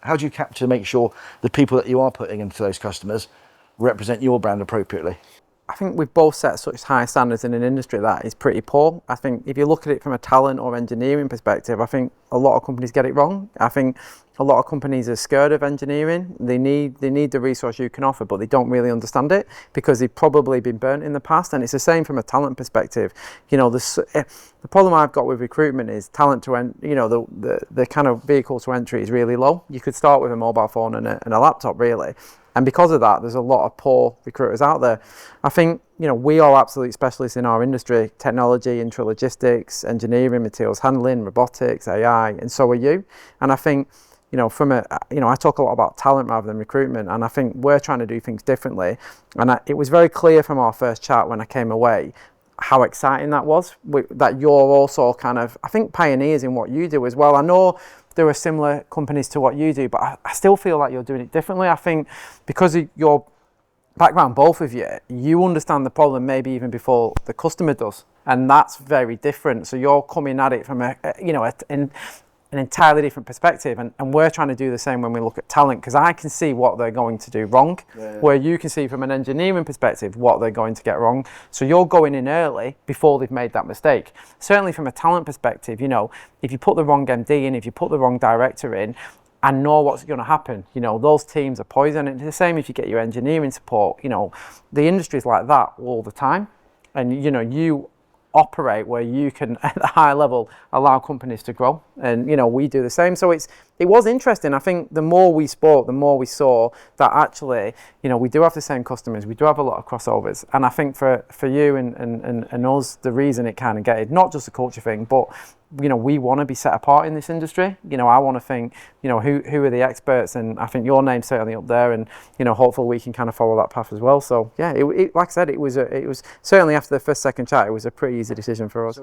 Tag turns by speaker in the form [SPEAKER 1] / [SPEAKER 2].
[SPEAKER 1] How do you capture to make sure the people that you are putting into those customers represent your brand appropriately?
[SPEAKER 2] I think we've both set such high standards in an industry that is pretty poor. I think if you look at it from a talent or engineering perspective, I think a lot of companies get it wrong. I think a lot of companies are scared of engineering. They need the resource you can offer, but they don't really understand it because they've probably been burnt in the past. And it's the same from a talent perspective. You know, the problem I've got with recruitment is talent to the kind of vehicle to entry is really low. You could start with a mobile phone and a laptop, really. And because of that, there's a lot of poor recruiters out there. I think, you know, we are absolute specialists in our industry: technology, intralogistics, engineering, materials handling, robotics, AI, and so are you. And I think, you know, I talk a lot about talent rather than recruitment, and I think we're trying to do things differently. And it was very clear from our first chat when I came away how exciting that was, that you're also kind of, I think, pioneers in what you do as well. I know there are similar companies to what you do, but I still feel like you're doing it differently. I think because of your background, both of you, you understand the problem maybe even before the customer does, and that's very different. So you're coming at it from an entirely different perspective, and we're trying to do the same when we look at talent, because I can see what they're going to do wrong, where you can see from an engineering perspective what they're going to get wrong. So you're going in early before they've made that mistake. Certainly from a talent perspective, you know, if you put the wrong MD in, if you put the wrong director in, I know what's going to happen. You know, those teams are poison. And it's the same if you get your engineering support. You know, the industry's like that all the time, and you know, you operate where you can at a high level allow companies to grow, and you know, we do the same. So it was interesting. I think the more we spoke, the more we saw that actually, you know, we do have the same customers, we do have a lot of crossovers, and I think for you and us, the reason it kind of getted, not just a culture thing, but you know, we want to be set apart in this industry. You know, I want to think, you know, who are the experts, and I think your name's certainly up there, and you know, hopefully we can kind of follow that path as well. So yeah, like I said, it was certainly after the second chat, it was a pretty easy decision for us.